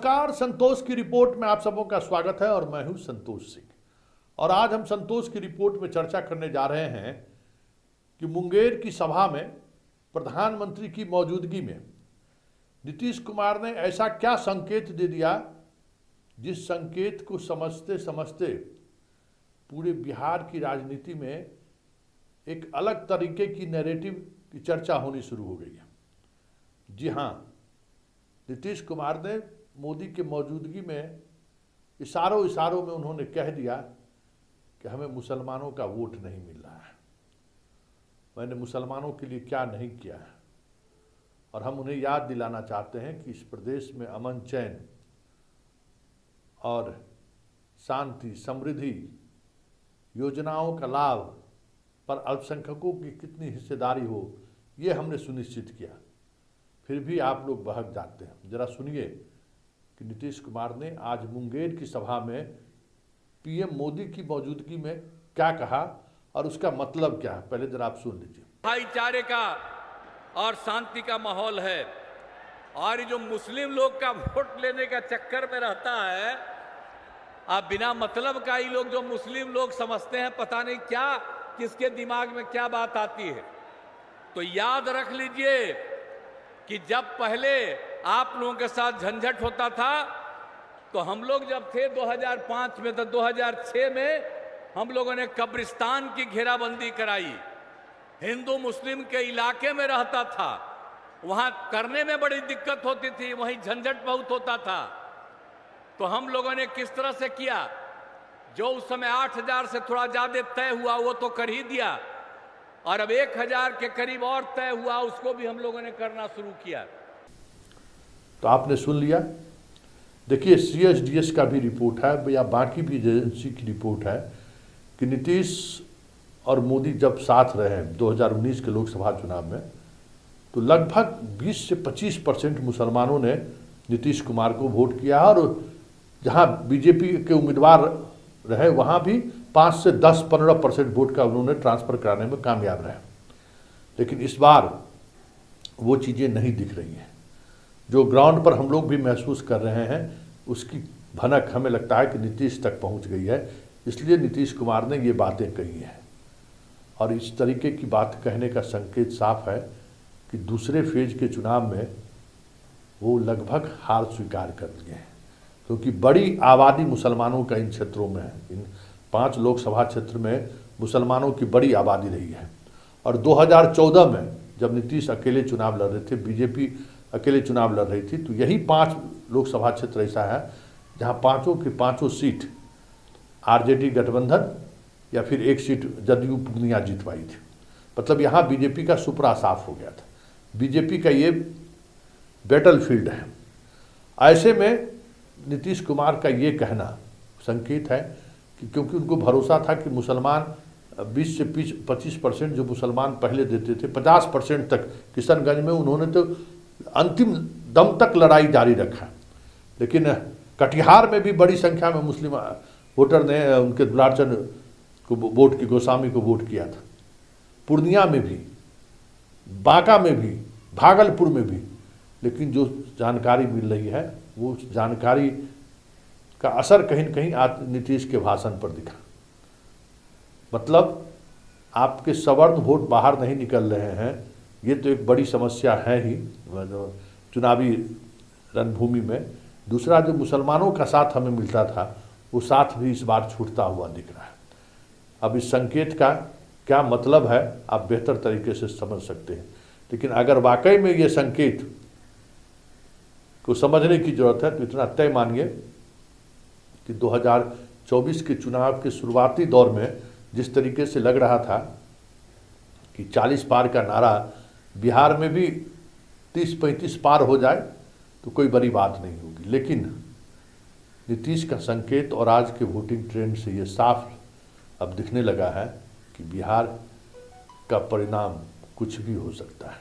नमस्कार, संतोष की रिपोर्ट में आप सबों का स्वागत है और मैं हूं संतोष सिंह। और आज हम संतोष की रिपोर्ट में चर्चा करने जा रहे हैं कि मुंगेर की सभा में प्रधानमंत्री की मौजूदगी में नीतीश कुमार ने ऐसा क्या संकेत दे दिया जिस संकेत को समझते समझते पूरे बिहार की राजनीति में एक अलग तरीके की नैरेटिव की चर्चा होनी शुरू हो गई है। जी हाँ, नीतीश कुमार ने मोदी की मौजूदगी में इशारों में उन्होंने कह दिया कि हमें मुसलमानों का वोट नहीं मिल रहा है, मैंने मुसलमानों के लिए क्या नहीं किया है। और हम उन्हें याद दिलाना चाहते हैं कि इस प्रदेश में अमन चैन और शांति समृद्धि योजनाओं का लाभ पर अल्पसंख्यकों की कितनी हिस्सेदारी हो, ये हमने सुनिश्चित किया। फिर भी आप लोग बहक जाते हैं। जरा सुनिए कि नीतीश कुमार ने आज मुंगेर की सभा में पीएम मोदी की मौजूदगी में क्या कहा और उसका मतलब क्या है। पहले जरा आप सुन लीजिए। भाईचारे का और शांति का माहौल है और ये जो मुस्लिम लोग का वोट लेने का चक्कर में रहता है, आप बिना मतलब का ही लोग जो मुस्लिम लोग समझते हैं, पता नहीं क्या किसके दिमाग में क्या बात आती है। तो याद रख लीजिए कि जब पहले आप लोगों के साथ झंझट होता था तो हम लोग जब थे 2005 में, तो 2006 में हम लोगों ने कब्रिस्तान की घेराबंदी कराई। हिंदू मुस्लिम के इलाके में रहता था, वहां करने में बड़ी दिक्कत होती थी, वहीं झंझट बहुत होता था। तो हम लोगों ने किस तरह से किया, जो उस समय 8000 से थोड़ा ज्यादा तय हुआ वो तो कर ही दिया, और अब 1000 के करीब और तय हुआ, उसको भी हम लोगों ने करना शुरू किया। तो आपने सुन लिया। देखिए, CSDS का भी रिपोर्ट है या बाकी भी एजेंसी की रिपोर्ट है कि नीतीश और मोदी जब साथ रहे हैं 2019 के लोकसभा चुनाव में, तो लगभग 20 से 25% मुसलमानों ने नीतीश कुमार को वोट किया, और जहां बीजेपी के उम्मीदवार रहे वहां भी 5 से 10-15% वोट का उन्होंने ट्रांसफर कराने में कामयाब रहे। लेकिन इस बार वो चीज़ें नहीं दिख रही हैं। जो ग्राउंड पर हम लोग भी महसूस कर रहे हैं, उसकी भनक हमें लगता है कि नीतीश तक पहुंच गई है। इसलिए नीतीश कुमार ने ये बातें कही हैं, और इस तरीके की बात कहने का संकेत साफ है कि दूसरे फेज के चुनाव में वो लगभग हार स्वीकार कर लिए हैं, क्योंकि बड़ी आबादी मुसलमानों का इन क्षेत्रों में है। इन 5 लोकसभा क्षेत्र में मुसलमानों की बड़ी आबादी रही है। और 2014 में जब नीतीश अकेले चुनाव लड़ रहे थे, बीजेपी अकेले चुनाव लड़ रही थी, तो यही 5 लोकसभा क्षेत्र ऐसा है जहां पांचों की पांचों सीट आरजेडी गठबंधन या फिर एक सीट जदयू पूर्णिया जीतवाई थी। मतलब यहाँ बीजेपी का सुपड़ा साफ हो गया था। बीजेपी का ये बैटल फील्ड है। ऐसे में नीतीश कुमार का ये कहना संकेत है कि क्योंकि उनको भरोसा था कि मुसलमान 20 से 25% जो मुसलमान पहले देते थे, 50% तक किशनगंज में उन्होंने तो अंतिम दम तक लड़ाई जारी रखा। लेकिन कटिहार में भी बड़ी संख्या में मुस्लिम वोटर ने उनके दुलारचंद को वोट की गोस्वामी को वोट किया था। पूर्णिया में भी, बांका में भी, भागलपुर में भी। लेकिन जो जानकारी मिल रही है वो जानकारी का असर कहीं न कहीं नीतीश के भाषण पर दिखा। मतलब आपके सवर्ण वोट बाहर नहीं निकल रहे हैं, ये तो एक बड़ी समस्या है ही चुनावी रणभूमि में। दूसरा, जो मुसलमानों का साथ हमें मिलता था वो साथ भी इस बार छूटता हुआ दिख रहा है। अब इस संकेत का क्या मतलब है आप बेहतर तरीके से समझ सकते हैं। लेकिन अगर वाकई में ये संकेत को समझने की जरूरत है तो इतना तय मानिए कि 2024 के चुनाव के शुरुआती दौर में जिस तरीके से लग रहा था कि 40 पार का नारा बिहार में भी 30-35 पार हो जाए तो कोई बड़ी बात नहीं होगी। लेकिन नीतीश का संकेत और आज के वोटिंग ट्रेंड से ये साफ अब दिखने लगा है कि बिहार का परिणाम कुछ भी हो सकता है।